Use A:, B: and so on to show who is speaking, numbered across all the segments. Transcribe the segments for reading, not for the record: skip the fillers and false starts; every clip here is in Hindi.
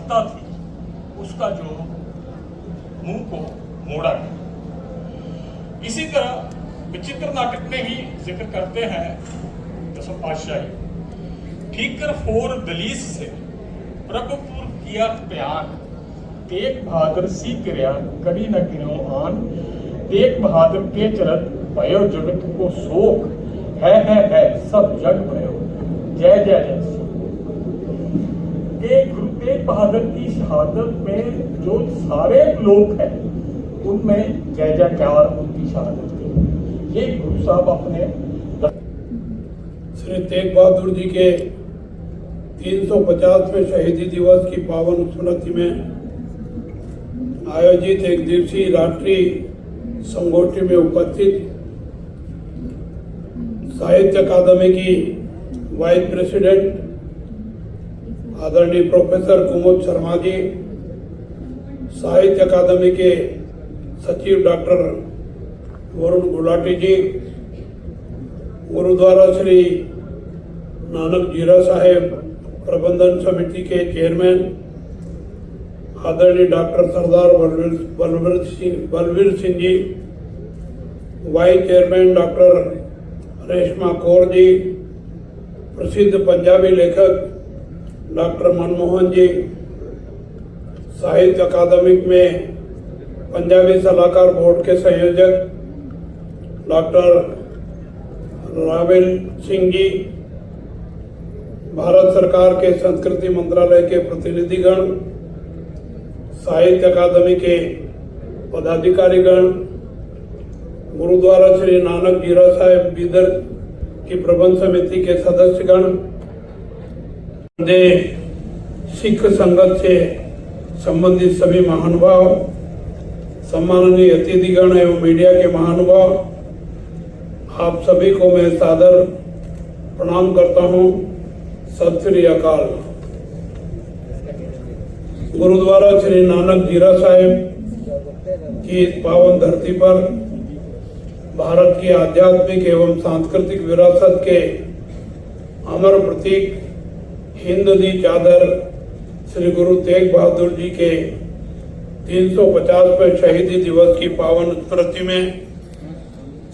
A: सत्ता थी उसका जो मुंह को मोड़ा गया। इसी तरह विचित्र नाटक में ही जिक्र करते हैं दसम पातशाही, ठीक कर फोर दलीस से प्रभुपुर किया प्यार, तेग बहादुर सी क्रिया करी न गिरो आन, तेग बहादुर के चरत भयो जगत को शोक, है सब जग भयो जय जय जय। गुरु तेग बहादुर की शहादत में जो सारे लोग हैं उनमें जय जयकार उनकी शहादत की। ये गुरु साहब अपने
B: श्री तेग बहादुर जी के 350वें शहीदी दिवस की पावन स्मृति में आयोजित एक दिवसीय राष्ट्रीय संगोष्ठी में उपस्थित साहित्य अकादमी की वाइस प्रेसिडेंट आदरणीय प्रोफेसर कुमुद शर्मा जी, साहित्य अकादमी के सचिव डॉक्टर वरुण गुलाटी जी, गुरुद्वारा श्री नानक जीरा साहेब प्रबंधन समिति के चेयरमैन आदरणीय doctor Sardar Balveer Singh ji, vice chairman doctor Reshma Kaur ji, प्रसिद्ध पंजाबी लेखक डॉक्टर मनमोहन जी, साहित्य अकादमिक में पंजाबी सलाहकार बोर्ड के संयोजक डॉक्टर रावेल सिंह जी, भारत सरकार के संस्कृति मंत्रालय के प्रतिनिधिगण, साहित्य अकादमी के पदाधिकारीगण, गुरुद्वारा श्री नानक जीरा साहेब बीदर की प्रबंध समिति के सदस्यगण, सिख संगत से संबंधित सभी महानुभाव, सम्माननीय अतिथिगण एवं मीडिया के महानुभाव, आप सभी को मैं सादर प्रणाम करता हूं। सत श्री अकाल। गुरुद्वारा श्री नानक जीरा साहेब की इस पावन धरती पर भारत की आध्यात्मिक एवं सांस्कृतिक विरासत के अमर प्रतीक हिंद दी चादर श्री गुरु तेग बहादुर जी के 350वें शहीदी दिवस की पावन स्मृति में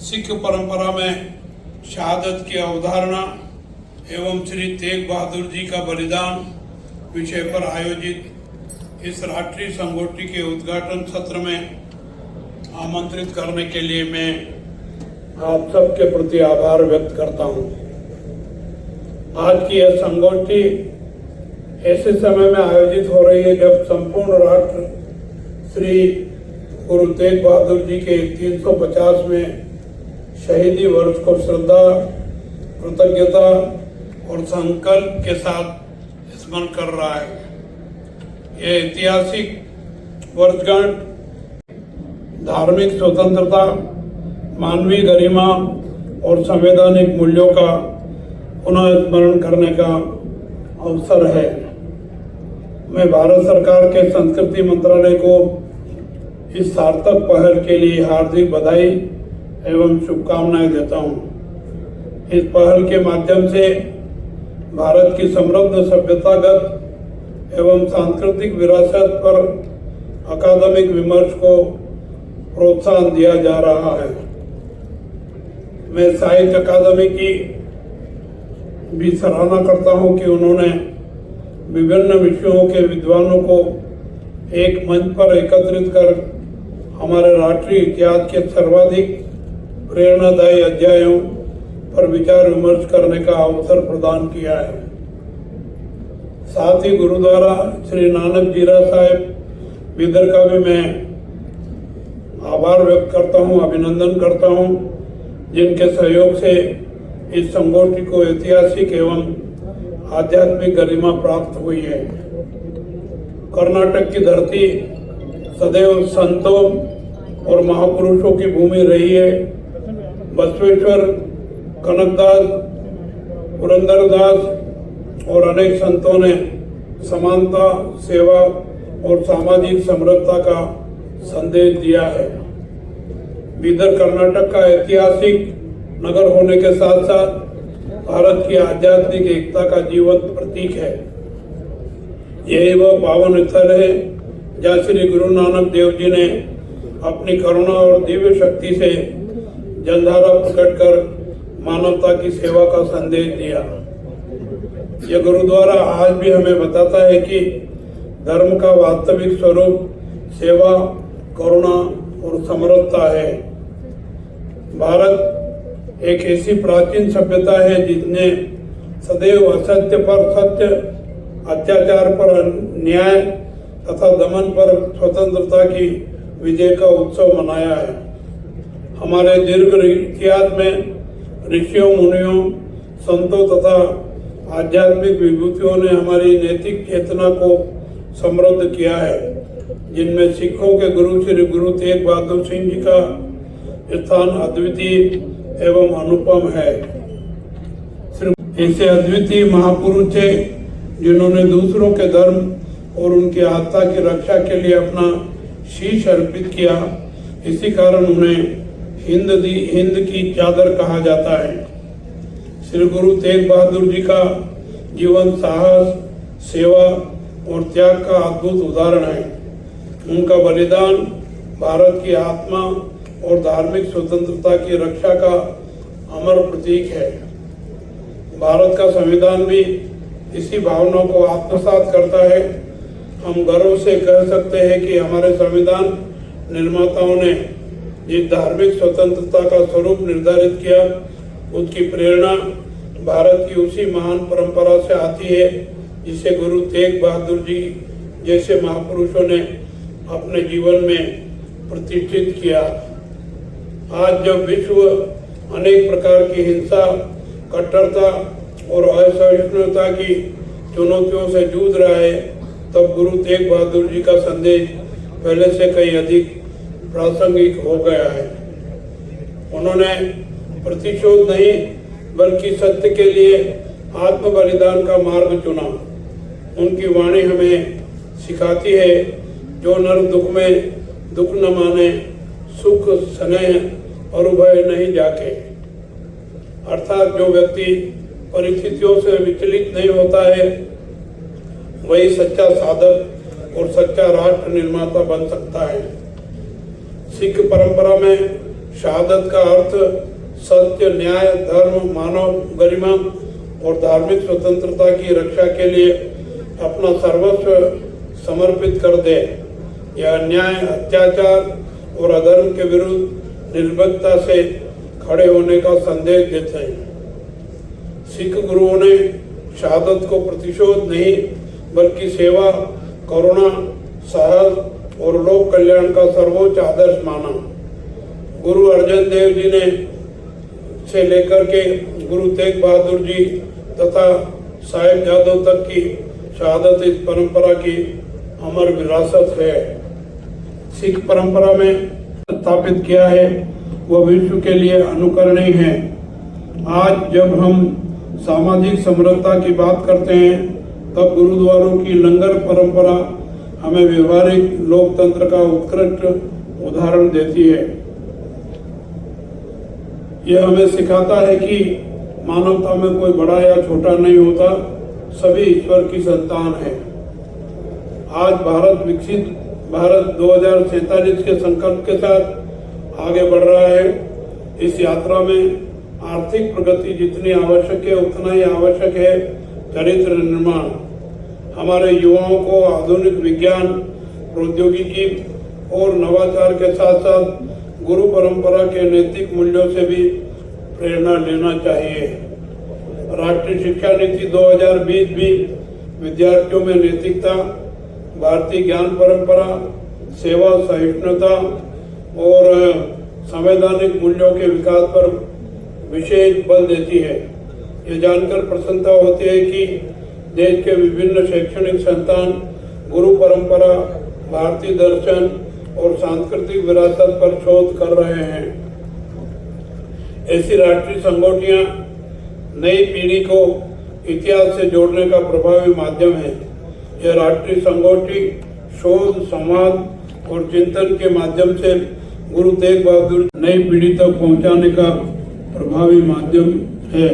B: सिख परंपरा में शहादत की अवधारणा एवं श्री तेग बहादुर जी का बलिदान विषय पर आयोजित इस राष्ट्रीय संगोष्ठी के उद्घाटन सत्र में आमंत्रित करने के लिए मैं आप सबके प्रति आभार व्यक्त करता हूं। आज की यह संगोष्ठी ऐसे समय में आयोजित हो रही है जब संपूर्ण राष्ट्र श्री गुरु तेग बहादुर जी के 350वें शहीदी वर्ष को श्रद्धा, कृतज्ञता और संकल्प के साथ स्मरण कर रहा है। यह ऐतिहासिक वर्षगांठ धार्मिक स्वतंत्रता, मानवीय गरिमा और संवैधानिक मूल्यों का पुनः स्मरण करने का अवसर है। मैं भारत सरकार के संस्कृति मंत्रालय को इस सार्थक पहल के लिए हार्दिक बधाई एवं शुभकामनाएं देता हूं। इस पहल के माध्यम से भारत की समृद्ध सभ्यतागत एवं सांस्कृतिक विरासत पर अकादमिक विमर्श को प्रोत्साहन दिया जा रहा है। मैं साहित्य अकादमी की भी सराहना करता हूं कि उन्होंने विभिन्न विषयों के विद्वानों को एक मंच पर एकत्रित कर हमारे राष्ट्रीय इतिहास के सर्वाधिक प्रेरणादायी अध्यायों पर विचार विमर्श करने का अवसर प्रदान किया है। साथ ही गुरुद्वारा श्री नानक जीरा साहेब बीदर का भी मैं आभार व्यक्त करता हूं, अभिनंदन करता हूं, जिनके सहयोग से इस संगोष्ठी को ऐतिहासिक एवं आध्यात्मिक गरिमा प्राप्त हुई है। कर्नाटक की धरती सदैव संतों और महापुरुषों की भूमि रही है। बसवेश्वर, कनकदास, पुरंदरदास और अनेक संतों ने समानता, सेवा और सामाजिक समरसता का संदेश दिया है। बीदर कर्नाटक का ऐतिहासिक नगर होने के साथ साथ भारत की आध्यात्मिक एकता का जीवंत प्रतीक है। यही वह पावन स्थल है जहाँ श्री गुरु नानक देव जी ने अपनी करुणा और दिव्य शक्ति से जलधारा प्रकट कर मानवता की सेवा का संदेश दिया। यह गुरुद्वारा आज भी हमें बताता है कि धर्म का वास्तविक स्वरूप सेवा, करुणा और समरसता है। भारत एक ऐसी प्राचीन सभ्यता है जिसने सदैव असत्य पर सत्य, अत्याचार पर न्याय तथा दमन पर स्वतंत्रता की विजय का उत्सव मनाया है। हमारे दीर्घ इतिहास में ऋषियों, मुनियों, संतों तथा आध्यात्मिक विभूतियों ने हमारी नैतिक चेतना को समृद्ध किया है, जिनमें सिखों के गुरु श्री गुरु तेग बहादुर सिंह जी का स्थान अद्वितीय एवं अनुपम है। ऐसे अद्वितीय महापुरुष थे जिन्होंने दूसरों के धर्म और उनकी आस्था की रक्षा के लिए अपना शीश अर्पित किया। इसी कारण उन्हें हिंद की चादर कहा जाता है। श्री गुरु तेग बहादुर जी का जीवन साहस, सेवा और त्याग का अद्भुत उदाहरण है। उनका बलिदान भारत की आत्मा और धार्मिक स्वतंत्रता की रक्षा का अमर प्रतीक है। भारत का संविधान भी इसी भावना को आत्मसात करता है। हम गर्व से कह सकते हैं कि हमारे संविधान निर्माताओं ने जिस धार्मिक स्वतंत्रता का स्वरूप निर्धारित किया, उसकी प्रेरणा भारत की उसी महान परंपरा से आती है जिसे गुरु तेग बहादुर जी जैसे महापुरुषों ने अपने जीवन में प्रतिष्ठित किया। आज जब विश्व अनेक प्रकार की हिंसा, कट्टरता और असहिष्णुता की चुनौतियों से जूझ रहा है, तब गुरु तेग बहादुर जी का संदेश पहले से कहीं अधिक प्रासंगिक हो गया है। उन्होंने प्रतिशोध नहीं बल्कि सत्य के लिए आत्म बलिदान का मार्ग चुना। उनकी वाणी हमें सिखाती है, जो नर दुख में दुख न माने, सुख स्नेह और भय नहीं जाके। अर्थात जो व्यक्ति परिस्थितियों से विचलित नहीं होता है, वही सच्चा साधक और सच्चा राष्ट्र निर्माता बन सकता है। सिख परंपरा में शहादत का अर्थ सत्य, न्याय, धर्म, मानव गरिमा और धार्मिक स्वतंत्रता की रक्षा के लिए अपना सर्वस्व समर्पित कर दे। यह अन्याय, अत्याचार और अधर्म के विरुद्ध निर्भीकता से खड़े होने का संदेश देते हैं। सिख गुरुओं ने शहादत को प्रतिशोध नहीं बल्कि सेवा, करुणा, साहस और लोक कल्याण का सर्वोच्च आदर्श माना। गुरु अर्जन देव जी ने से लेकर के गुरु तेग बहादुर जी तथा साहिबजादों तक की शहादत इस परंपरा की अमर विरासत है। सिख परंपरा में स्थापित किया है वह विश्व के लिए अनुकरणीय है। आज जब हम सामाजिक समरसता की बात करते हैं, तब गुरुद्वारों की लंगर परंपरा हमें व्यवहारिक लोकतंत्र का उत्कृष्ट उदाहरण देती है। यह हमें सिखाता है कि मानवता में कोई बड़ा या छोटा नहीं होता, सभी ईश्वर की संतान है। आज भारत विकसित भारत 2047 के संकल्प के साथ आगे बढ़ रहा है। इस यात्रा में आर्थिक प्रगति जितनी आवश्यक है, उतना ही आवश्यक है चरित्र निर्माण। हमारे युवाओं को आधुनिक विज्ञान, प्रौद्योगिकी और नवाचार के साथ साथ गुरु परंपरा के नैतिक मूल्यों से भी प्रेरणा लेना चाहिए। राष्ट्रीय शिक्षा नीति 2020 भी विद्यार्थियों में नैतिकता, भारतीय ज्ञान परंपरा, सेवा, सहिष्णुता और संवैधानिक मूल्यों के विकास पर विशेष बल देती है। यह जानकर प्रसन्नता होती है कि देश के विभिन्न शैक्षणिक संस्थान गुरु परंपरा, भारतीय दर्शन और सांस्कृतिक विरासत पर शोध कर रहे हैं। ऐसी राष्ट्रीय संगोष्ठियां नई पीढ़ी को इतिहास से जोड़ने का प्रभावी माध्यम है। यह राष्ट्रीय संगोष्ठी शोध, संवाद और चिंतन के माध्यम से गुरु तेग बहादुर नई पीढ़ी तक पहुंचाने का प्रभावी माध्यम है।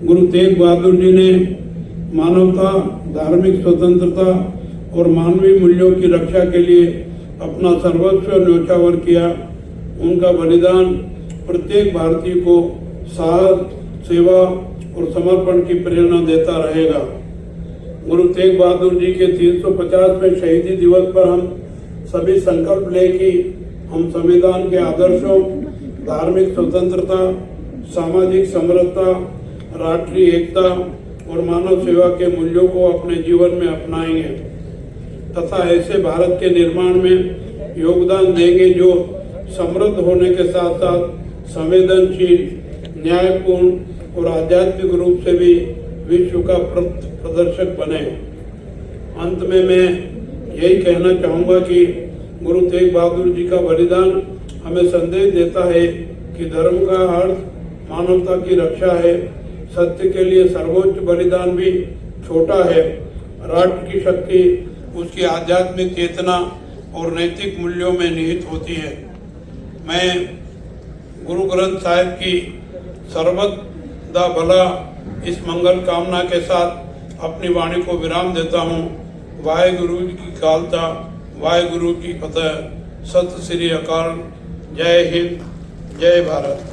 B: गुरु तेग बहादुर जी ने मानवता, धार्मिक स्वतंत्रता और मानवीय मूल्यों की रक्षा के लिए अपना सर्वस्व न्योछावर किया। उनका बलिदान प्रत्येक भारतीय को साहस, सेवा और समर्पण की प्रेरणा देता रहेगा। गुरु तेग बहादुर जी के 350वें शहीदी दिवस पर हम सभी संकल्प लें कि हम संविधान के आदर्शों, धार्मिक स्वतंत्रता, सामाजिक समरसता, राष्ट्रीय एकता और मानव सेवा के मूल्यों को अपने जीवन में अपनाएंगे तथा ऐसे भारत के निर्माण में योगदान देंगे जो समृद्ध होने के साथ साथ संवेदनशील, न्यायपूर्ण और आध्यात्मिक रूप से भी विश्व का प्रदर्शक बने। अंत में मैं यही कहना चाहूँगा कि गुरु तेग बहादुर जी का बलिदान हमें संदेश देता है कि धर्म का अर्थ मानवता की रक्षा है। सत्य के लिए सर्वोच्च बलिदान भी छोटा है। राष्ट्र की शक्ति उसकी आध्यात्मिक चेतना और नैतिक मूल्यों में निहित होती है। मैं गुरु ग्रंथ साहिब की सर्वदा भला इस मंगल कामना के साथ अपनी वाणी को विराम देता हूँ। वाहेगुरु जी की खालसा, वाहेगुरु की फतेह। सत श्री अकाल। जय हिंद, जय भारत।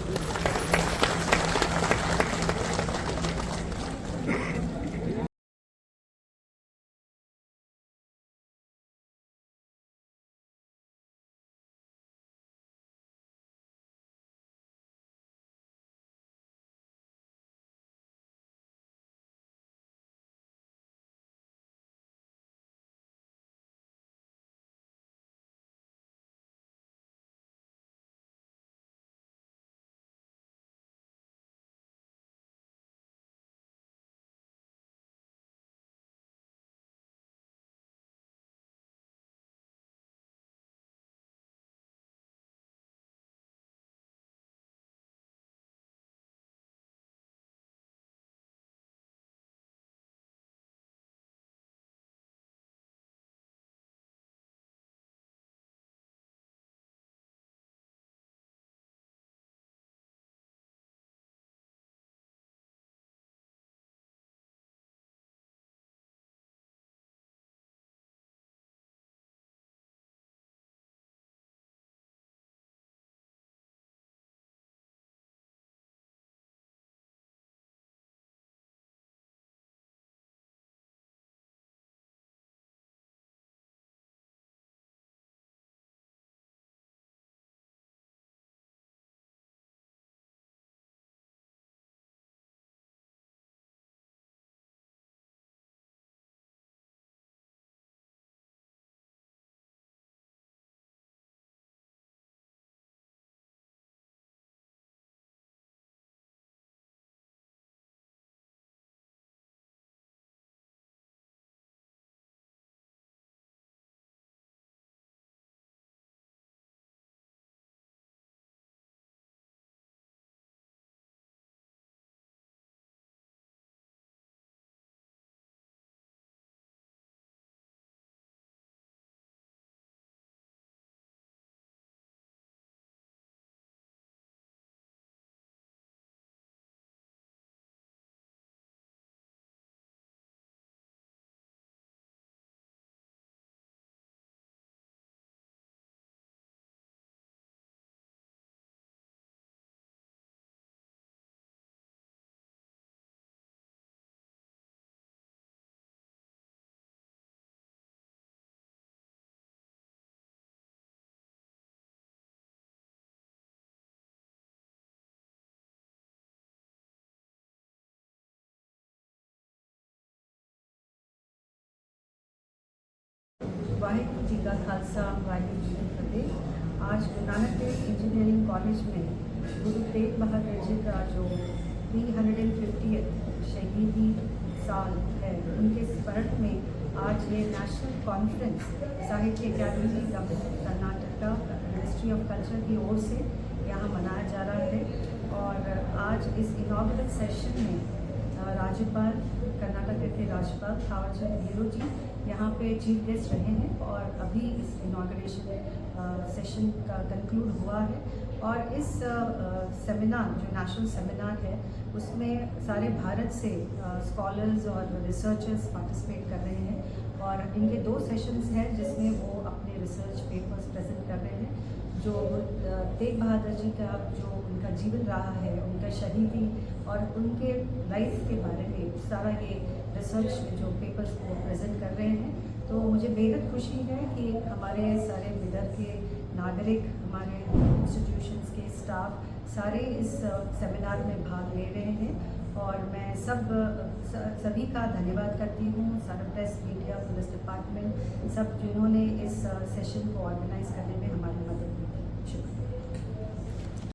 C: वाहेगुरु जी का खालसा, वाहेगुरु जी की फतेह। आज गुरु नानक देव इंजीनियरिंग कॉलेज में गुरु तेग बहादुर जी का जो 350th शहीदी साल है, उनके स्मरण में आज ये नेशनल कॉन्फ्रेंस साहित्य अकादमी कर्नाटका मिनिस्ट्री ऑफ कल्चर की ओर से यहाँ मनाया जा रहा है। और आज इस इनॉग्रेट सेशन में राज्यपाल, कर्नाटक के राज्यपाल थावरचंद गेहलोत जी यहाँ पे चीफ गेस्ट रहे हैं और अभी इस इनॉग्रेशन सेशन का कंक्लूड हुआ है और इस सेमिनार जो नेशनल सेमिनार है उसमें सारे भारत से स्कॉलर्स और रिसर्चर्स पार्टिसिपेट कर रहे हैं और इनके 2 सेशंस हैं जिसमें वो अपने रिसर्च पेपर्स प्रेजेंट कर रहे हैं। जो तेग बहादुर जी का जो उनका जीवन रहा है, उनका शहीदी और उनके लाइफ के बारे में सारा ये रिसर्च जो पेपर्स वो प्रेजेंट कर रहे हैं। तो मुझे बेहद खुशी है कि हमारे सारे बिदर के नागरिक, हमारे इंस्टीट्यूशंस के स्टाफ सारे इस सेमिनार में भाग ले रहे हैं और मैं सभी का धन्यवाद करती हूँ, सारा प्रेस, मीडिया, पुलिस डिपार्टमेंट, सब जिन्होंने इस सेशन को ऑर्गेनाइज करने में हमारी मदद की।